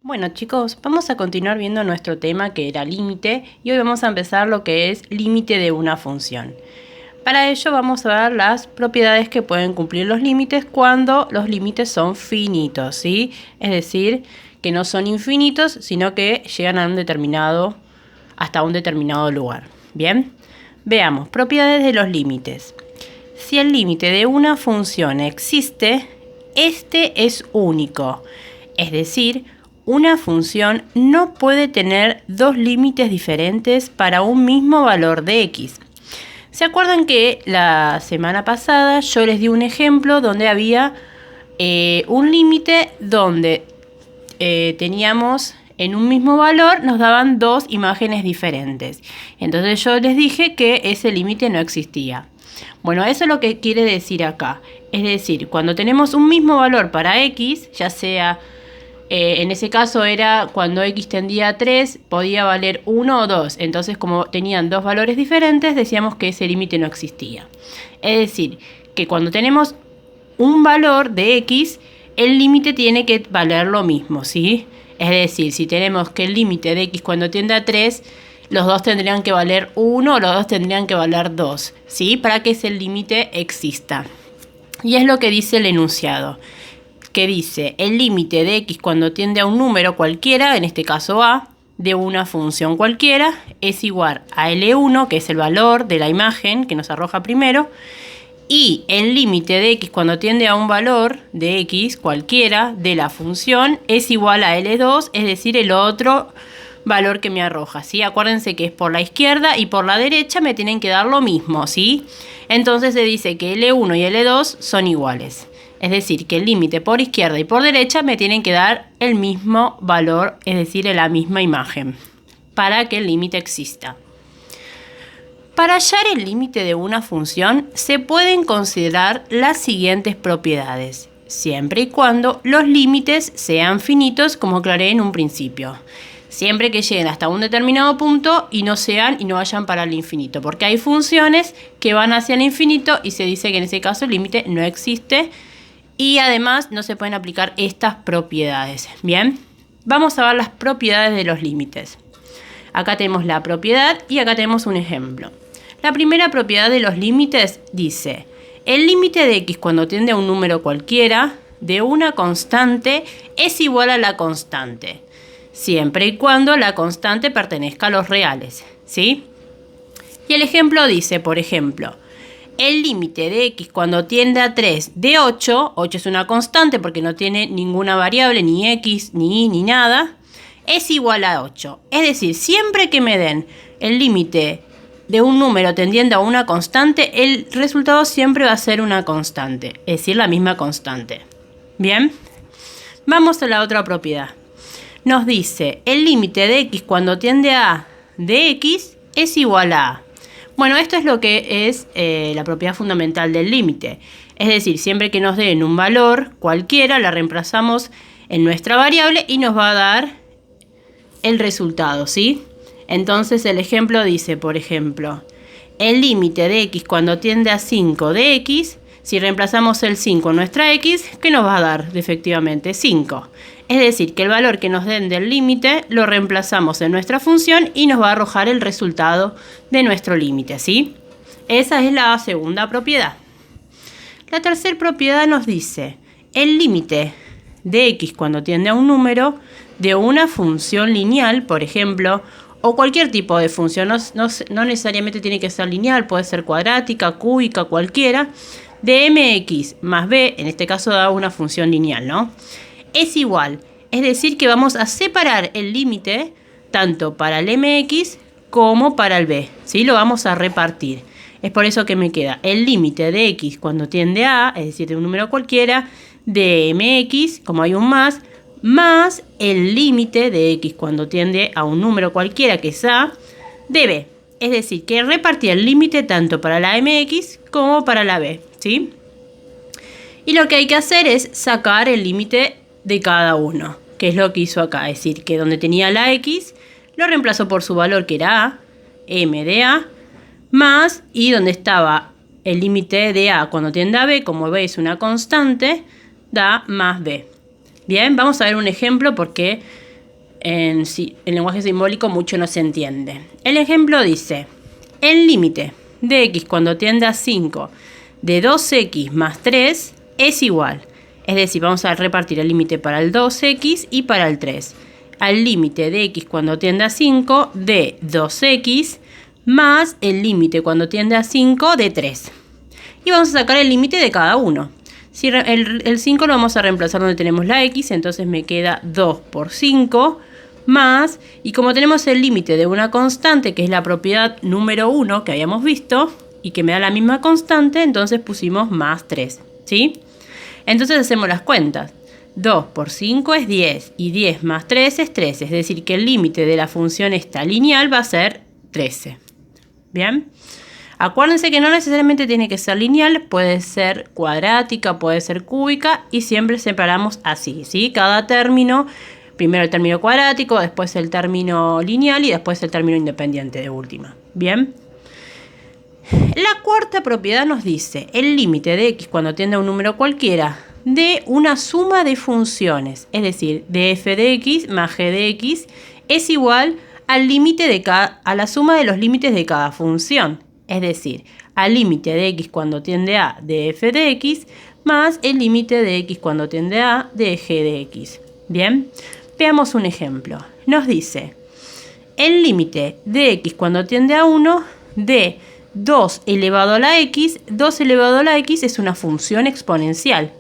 Bueno chicos, vamos a continuar viendo nuestro tema que era límite y hoy vamos a empezar lo que es límite de una función. Para ello vamos a ver las propiedades que pueden cumplir los límites cuando los límites son finitos, ¿sí? Es decir, que no son infinitos, sino que llegan hasta un determinado lugar. Bien, veamos, propiedades de los límites. Si el límite de una función existe, este es único, es decir, una función no puede tener dos límites diferentes para un mismo valor de x. ¿Se acuerdan que la semana pasada yo les di un ejemplo donde había un límite donde teníamos en un mismo valor, nos daban dos imágenes diferentes? Entonces yo les dije que ese límite no existía. Bueno, eso es lo que quiere decir acá. Es decir, cuando tenemos un mismo valor para x, ya sea en ese caso era cuando x tendía a 3, podía valer 1 o 2. Entonces, como tenían dos valores diferentes, decíamos que ese límite no existía. Es decir, que cuando tenemos un valor de x, el límite tiene que valer lo mismo, ¿sí? Es decir, si tenemos que el límite de x cuando tiende a 3, los dos tendrían que valer 1 o los dos tendrían que valer 2, ¿sí? Para que ese límite exista. Y es lo que dice el enunciado, que dice el límite de x cuando tiende a un número cualquiera, en este caso a, de una función cualquiera, es igual a L1, que es el valor de la imagen que nos arroja primero, y el límite de x cuando tiende a un valor de x cualquiera de la función es igual a L2, es decir, el otro valor que me arroja, ¿sí? Acuérdense que es por la izquierda y por la derecha me tienen que dar lo mismo, ¿sí? Entonces se dice que L1 y L2 son iguales. Es decir, que el límite por izquierda y por derecha me tienen que dar el mismo valor, es decir, la misma imagen, para que el límite exista. Para hallar el límite de una función se pueden considerar las siguientes propiedades, siempre y cuando los límites sean finitos, como aclaré en un principio. Siempre que lleguen hasta un determinado punto y no vayan para el infinito, porque hay funciones que van hacia el infinito y se dice que en ese caso el límite no existe. Y además no se pueden aplicar estas propiedades. Bien, vamos a ver las propiedades de los límites. Acá tenemos la propiedad y acá tenemos un ejemplo. La primera propiedad de los límites dice: el límite de x cuando tiende a un número cualquiera de una constante es igual a la constante, siempre y cuando la constante pertenezca a los reales, ¿sí? Y el ejemplo dice, por ejemplo, el límite de x cuando tiende a 3 de 8, 8 es una constante porque no tiene ninguna variable, ni x, ni y, ni nada, es igual a 8. Es decir, siempre que me den el límite de un número tendiendo a una constante, el resultado siempre va a ser una constante, es decir, la misma constante. Bien, vamos a la otra propiedad. Nos dice, el límite de x cuando tiende a a de x es igual a a. Bueno, esto es lo que es la propiedad fundamental del límite. Es decir, siempre que nos den un valor cualquiera, la reemplazamos en nuestra variable y nos va a dar el resultado, ¿sí? Entonces el ejemplo dice, por ejemplo, el límite de x cuando tiende a 5 de x, si reemplazamos el 5 en nuestra x, ¿qué nos va a dar? Efectivamente, 5. Es decir, que el valor que nos den del límite lo reemplazamos en nuestra función y nos va a arrojar el resultado de nuestro límite, ¿sí? Esa es la segunda propiedad. La tercera propiedad nos dice, el límite de x cuando tiende a un número de una función lineal, por ejemplo, o cualquier tipo de función, no necesariamente tiene que ser lineal, puede ser cuadrática, cúbica, cualquiera, de mx más b, en este caso da una función lineal, ¿no? Es igual, es decir que vamos a separar el límite tanto para el mx como para el b, ¿sí? Lo vamos a repartir. Es por eso que me queda el límite de x cuando tiende a, es decir, de un número cualquiera, de mx, como hay un más el límite de x cuando tiende a un número cualquiera, que es a, de b. Es decir, que repartí el límite tanto para la mx como para la b, ¿sí? Y lo que hay que hacer es sacar el límite de cada uno, que es lo que hizo acá. Es decir, que donde tenía la x, lo reemplazó por su valor, que era a, m de a, más, y donde estaba el límite de a cuando tiende a b, como b es una constante, da más b. Bien, vamos a ver un ejemplo porque en lenguaje simbólico mucho no se entiende. El ejemplo dice, el límite de x cuando tiende a 5 de 2x más 3 es igual. Es decir, vamos a repartir el límite para el 2x y para el 3. Al límite de x cuando tiende a 5 de 2x más el límite cuando tiende a 5 de 3. Y vamos a sacar el límite de cada uno. Si el 5 lo vamos a reemplazar donde tenemos la x, entonces me queda 2 por 5 más, y como tenemos el límite de una constante, que es la propiedad número 1 que habíamos visto, y que me da la misma constante, entonces pusimos más 3, ¿sí? Entonces hacemos las cuentas. 2 por 5 es 10, y 10 más 3 es 13, es decir, que el límite de la función esta lineal va a ser 13. ¿Bien? Acuérdense que no necesariamente tiene que ser lineal, puede ser cuadrática, puede ser cúbica, y siempre separamos así, ¿sí? Cada término, primero el término cuadrático, después el término lineal y después el término independiente de última. ¿Bien? La cuarta propiedad nos dice el límite de x cuando tiende a un número cualquiera de una suma de funciones, es decir, de f de x más g de x es igual al límite a la suma de los límites de cada función. Es decir, al límite de x cuando tiende a de f de x más el límite de x cuando tiende a de g de x. Bien, veamos un ejemplo. Nos dice el límite de x cuando tiende a 1 de 2 elevado a la x. 2 elevado a la x es una función exponencial.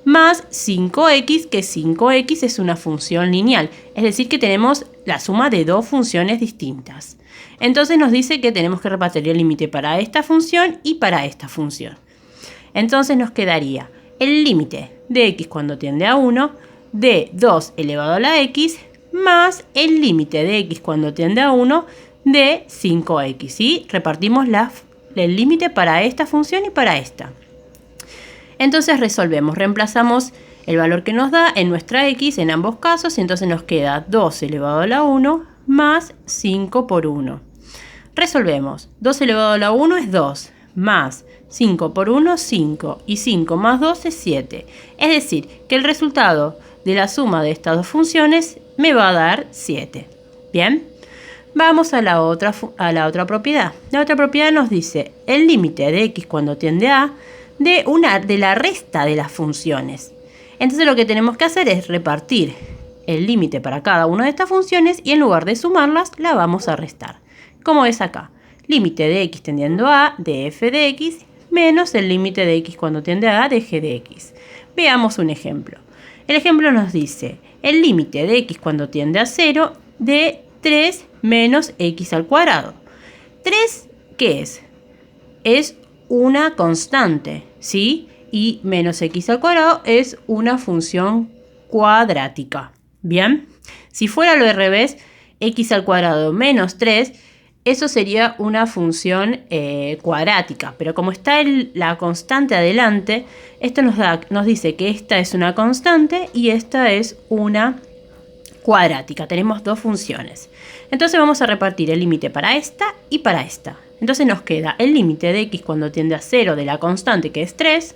Más 5x, que 5x es una función lineal. Es decir, que tenemos la suma de dos funciones distintas. Entonces nos dice que tenemos que repartir el límite para esta función y para esta función. Entonces nos quedaría el límite de x cuando tiende a 1 de 2 elevado a la x más el límite de x cuando tiende a 1 de 5x. ¿Sí? Repartimos el límite para esta función y para esta. Entonces resolvemos, reemplazamos el valor que nos da en nuestra x en ambos casos y entonces nos queda 2 elevado a la 1 más 5 por 1. Resolvemos, 2 elevado a la 1 es 2, más 5 por 1, 5, y 5 más 2 es 7. Es decir, que el resultado de la suma de estas dos funciones me va a dar 7. Bien, vamos a la otra propiedad. La otra propiedad nos dice el límite de x cuando tiende a de la resta de las funciones. Entonces lo que tenemos que hacer es repartir el límite para cada una de estas funciones y en lugar de sumarlas, la vamos a restar. Como es acá, límite de x tendiendo a de f de x menos el límite de x cuando tiende a de g de x. Veamos un ejemplo. El ejemplo nos dice el límite de x cuando tiende a 0 de 3 menos x al cuadrado. 3, ¿qué es? Es una constante, ¿sí? Y menos x al cuadrado es una función cuadrática. ¿Bien? Si fuera lo al revés, x al cuadrado menos 3, eso sería una función cuadrática. Pero como está la constante adelante, esto nos dice que esta es una constante y esta es una cuadrática. Tenemos dos funciones. Entonces vamos a repartir el límite para esta y para esta. Entonces nos queda el límite de x cuando tiende a 0 de la constante, que es 3,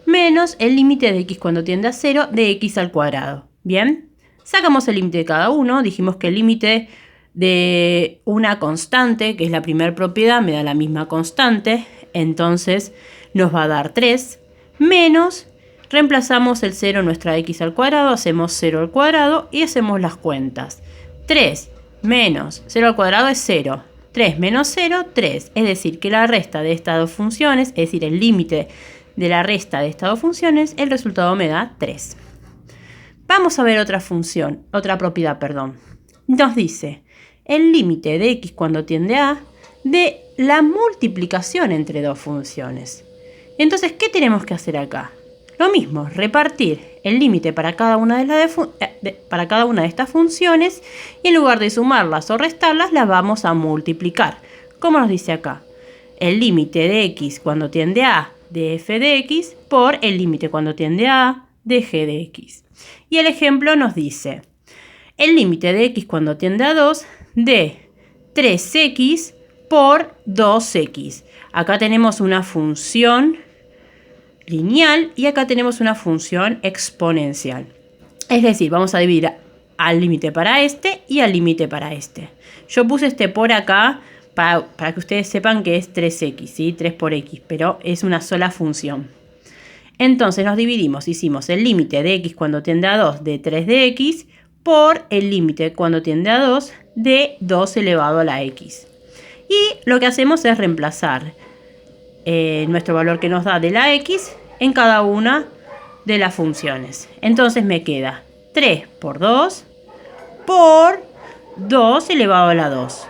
menos el límite de x cuando tiende a 0 de x al cuadrado. Bien, sacamos el límite de cada uno. Dijimos que el límite de una constante, que es la primera propiedad, me da la misma constante. Entonces nos va a dar 3, menos, reemplazamos el 0 en nuestra x al cuadrado, hacemos 0 al cuadrado y hacemos las cuentas. 3 menos 0 al cuadrado es 0. 3 menos 0, 3. Es decir, que la resta de estas dos funciones, es decir, el límite de la resta de estas dos funciones, el resultado me da 3. Vamos a ver otra propiedad. Nos dice el límite de x cuando tiende a de la multiplicación entre dos funciones. Entonces, ¿qué tenemos que hacer acá? Lo mismo, repartir el límite para cada una de estas funciones y en lugar de sumarlas o restarlas, las vamos a multiplicar. Como nos dice acá, el límite de x cuando tiende a de f de x por el límite cuando tiende a de g de x. Y el ejemplo nos dice el límite de x cuando tiende a 2 de 3x por 2x. Acá tenemos una función lineal y acá tenemos una función exponencial. Es decir, vamos a dividir al límite para este y al límite para este. Yo puse este por acá para que ustedes sepan que es 3x, ¿sí? 3 por x, pero es una sola función. Entonces nos dividimos, hicimos el límite de x cuando tiende a 2 de 3 de x por el límite cuando tiende a 2 de 2 elevado a la x. Y lo que hacemos es reemplazar nuestro valor que nos da de la x en cada una de las funciones. Entonces me queda 3 por 2 por 2 elevado a la 2.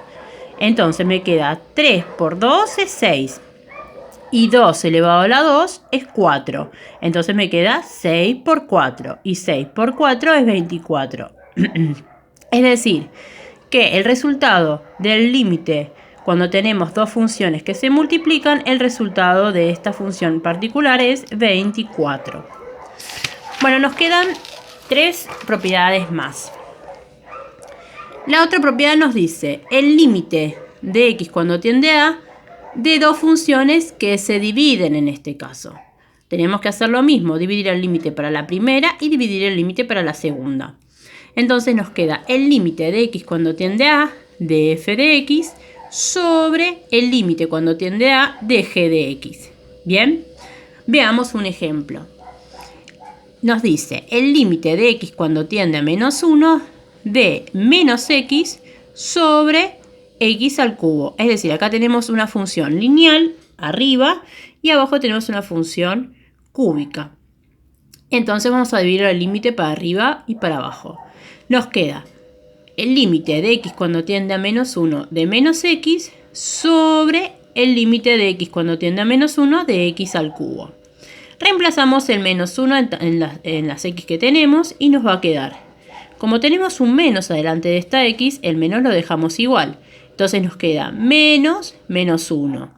Entonces me queda 3 por 2 es 6. Y 2 elevado a la 2 es 4. Entonces me queda 6 por 4. Y 6 por 4 es 24. Es decir, que el resultado del límite cuando tenemos dos funciones que se multiplican, el resultado de esta función particular es 24. Bueno, nos quedan 3 propiedades más. La otra propiedad nos dice el límite de x cuando tiende a de dos funciones que se dividen en este caso. Tenemos que hacer lo mismo, dividir el límite para la primera y dividir el límite para la segunda. Entonces nos queda el límite de x cuando tiende a de f de x sobre el límite cuando tiende a de g de x. Bien, veamos un ejemplo. Nos dice el límite de x cuando tiende a menos 1 de menos x sobre x al cubo. Es decir, acá tenemos una función lineal arriba y abajo tenemos una función cúbica. Entonces vamos a dividir el límite para arriba y para abajo. Nos queda el límite de x cuando tiende a menos 1 de menos x sobre el límite de x cuando tiende a menos 1 de x al cubo. Reemplazamos el menos 1 en las x que tenemos y nos va a quedar. Como tenemos un menos adelante de esta x, el menos lo dejamos igual. Entonces nos queda menos 1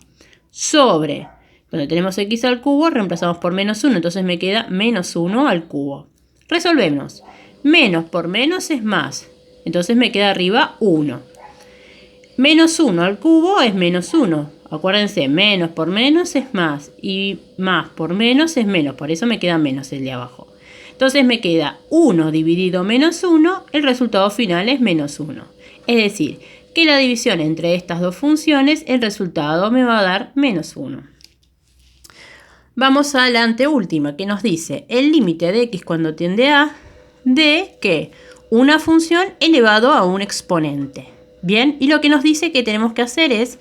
sobre, donde tenemos x al cubo, reemplazamos por menos 1, entonces me queda menos 1 al cubo. Resolvemos. Menos por menos es más, entonces me queda arriba 1. Menos 1 al cubo es menos 1. Acuérdense, menos por menos es más y más por menos es menos, por eso me queda menos el de abajo. Entonces me queda 1 dividido menos 1, el resultado final es menos 1. Es decir, que la división entre estas dos funciones, el resultado me va a dar menos 1. Vamos a la anteúltima, que nos dice el límite de x cuando tiende a de ¿qué? Una función elevado a un exponente. Bien, y lo que nos dice que tenemos que hacer es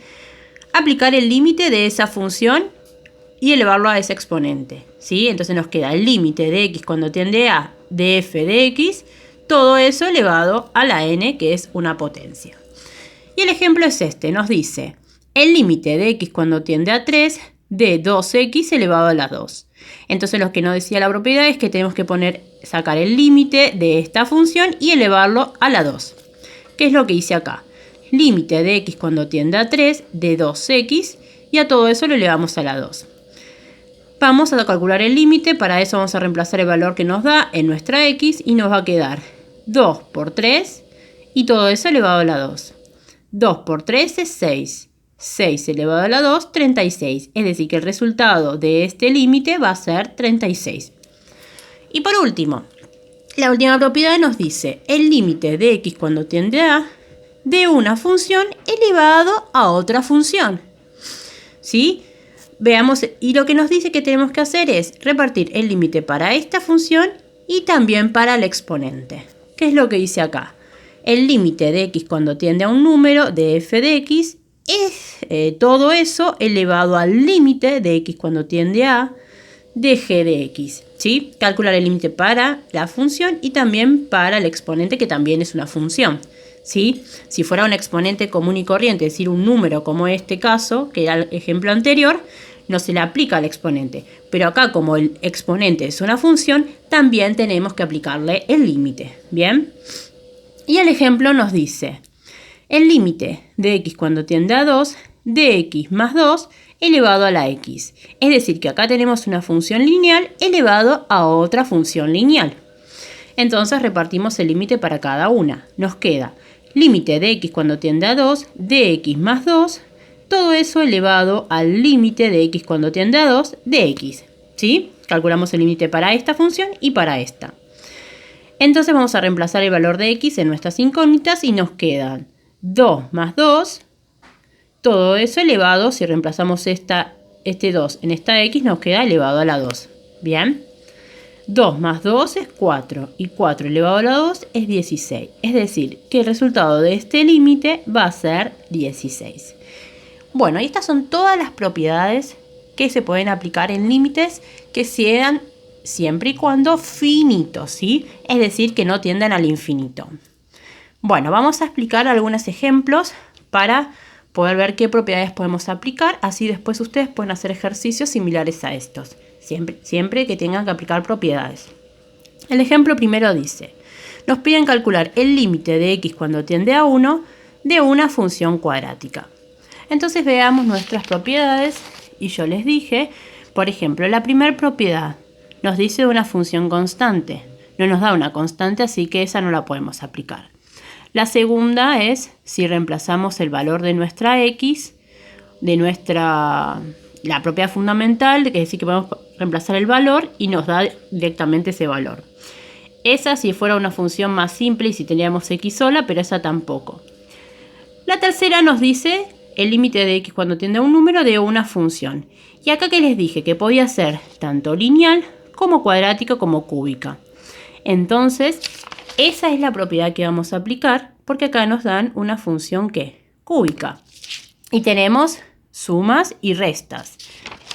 aplicar el límite de esa función y elevarlo a ese exponente, ¿sí? Entonces nos queda el límite de x cuando tiende a de f de x, todo eso elevado a la n, que es una potencia. Y el ejemplo es este, nos dice el límite de x cuando tiende a 3 de 2x elevado a la 2. Entonces lo que nos decía la propiedad es que tenemos que sacar el límite de esta función y elevarlo a la 2. ¿Qué es lo que hice acá? Límite de x cuando tiende a 3 de 2x y a todo eso lo elevamos a la 2. Vamos a calcular el límite, para eso vamos a reemplazar el valor que nos da en nuestra x y nos va a quedar 2 por 3 y todo eso elevado a la 2. 2 por 3 es 6. 6 elevado a la 2, 36. Es decir, que el resultado de este límite va a ser 36. Y por último, la última propiedad nos dice el límite de x cuando tiende a de una función elevado a otra función. ¿Sí? Veamos, y lo que nos dice que tenemos que hacer es repartir el límite para esta función y también para el exponente. ¿Qué es lo que dice acá? El límite de x cuando tiende a un número de f de x es todo eso elevado al límite de x cuando tiende a de g de x. ¿Sí? Calcular el límite para la función y también para el exponente, que también es una función. ¿Sí? Si fuera un exponente común y corriente, es decir, un número como este caso, que era el ejemplo anterior, no se le aplica al exponente. Pero acá, como el exponente es una función, también tenemos que aplicarle el límite. ¿Bien? Y el ejemplo nos dice el límite de x cuando tiende a 2 de x más 2 elevado a la x. Es decir, que acá tenemos una función lineal elevado a otra función lineal. Entonces repartimos el límite para cada una. Nos queda límite de x cuando tiende a 2 de x más 2, todo eso elevado al límite de x cuando tiende a 2 de x. ¿Sí? Calculamos el límite para esta función y para esta. Entonces vamos a reemplazar el valor de x en nuestras incógnitas y nos quedan 2 más 2. Todo eso elevado, si reemplazamos este 2 en esta x, nos queda elevado a la 2. Bien. 2 más 2 es 4 y 4 elevado a la 2 es 16. Es decir, que el resultado de este límite va a ser 16. Bueno, y estas son todas las propiedades que se pueden aplicar en límites que sean siempre y cuando finitos, ¿sí? Es decir, que no tiendan al infinito. Bueno, vamos a explicar algunos ejemplos para poder ver qué propiedades podemos aplicar. Así después ustedes pueden hacer ejercicios similares a estos. Siempre que tengan que aplicar propiedades. El ejemplo primero dice, nos piden calcular el límite de x cuando tiende a 1 de una función cuadrática. Entonces veamos nuestras propiedades y yo les dije, por ejemplo, la primera propiedad nos dice una función constante. No nos da una constante, así que esa no la podemos aplicar. La segunda es si reemplazamos el valor de nuestra x, la propiedad fundamental, que es decir que podemos reemplazar el valor y nos da directamente ese valor. Esa si fuera una función más simple y si teníamos x sola, pero esa tampoco. La tercera nos dice el límite de x cuando tiende a un número de una función. Y acá que les dije que podía ser tanto lineal como cuadrática como cúbica. Entonces, esa es la propiedad que vamos a aplicar porque acá nos dan una función ¿qué? Cúbica. Y tenemos sumas y restas.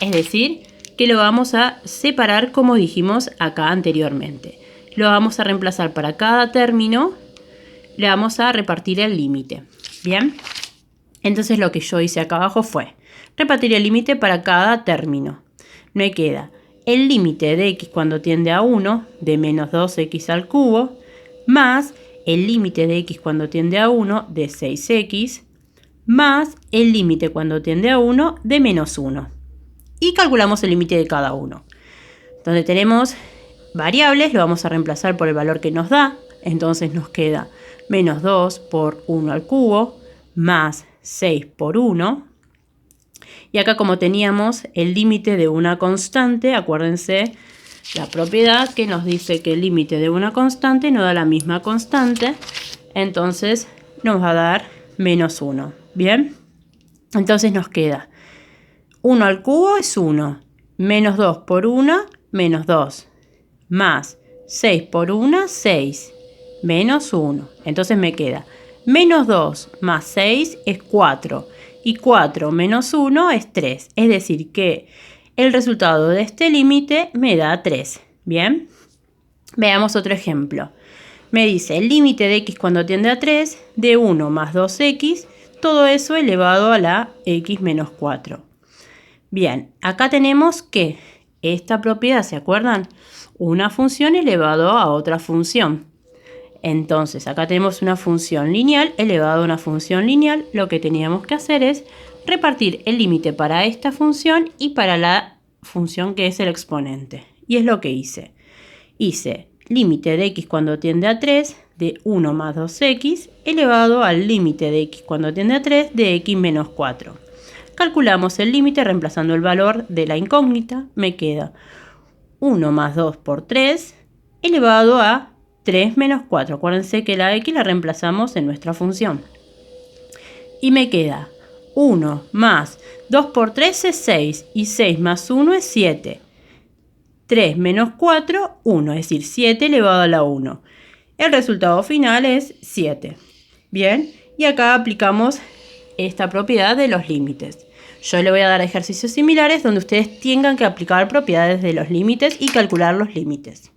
Es decir, que lo vamos a separar como dijimos acá anteriormente. Lo vamos a reemplazar para cada término, le vamos a repartir el límite. Bien, entonces lo que yo hice acá abajo fue repartir el límite para cada término. Me queda el límite de x cuando tiende a 1 de menos 2x al cubo más el límite de x cuando tiende a 1 de 6x más el límite cuando tiende a 1 de menos 1. Y calculamos el límite de cada uno. Donde tenemos variables, lo vamos a reemplazar por el valor que nos da. Entonces nos queda menos 2 por 1 al cubo más 6 por 1. Y acá como teníamos el límite de una constante, acuérdense la propiedad que nos dice que el límite de una constante no da la misma constante. Entonces nos va a dar menos 1. Bien, entonces nos queda 1 al cubo es 1, menos 2 por 1, menos 2, más 6 por 1, 6, menos 1. Entonces me queda menos 2 más 6 es 4 y 4 menos 1 es 3. Es decir que el resultado de este límite me da 3. Bien, veamos otro ejemplo. Me dice el límite de x cuando tiende a 3 de 1 más 2x, todo eso elevado a la x menos 4. Bien, acá tenemos que esta propiedad, ¿se acuerdan? Una función elevado a otra función. Entonces, acá tenemos una función lineal elevado a una función lineal. Lo que teníamos que hacer es repartir el límite para esta función y para la función que es el exponente. Y es lo que hice. Hice límite de x cuando tiende a 3 de 1 más 2x elevado al límite de x cuando tiende a 3 de x menos 4. Calculamos el límite reemplazando el valor de la incógnita. Me queda 1 más 2 por 3 elevado a 3 menos 4. Acuérdense que la x la reemplazamos en nuestra función. Y me queda 1 más 2 por 3 es 6 y 6 más 1 es 7. 3 menos 4, 1, es decir, 7 elevado a la 1. El resultado final es 7. Bien, y acá aplicamos esta propiedad de los límites. Yo le voy a dar ejercicios similares donde ustedes tengan que aplicar propiedades de los límites y calcular los límites.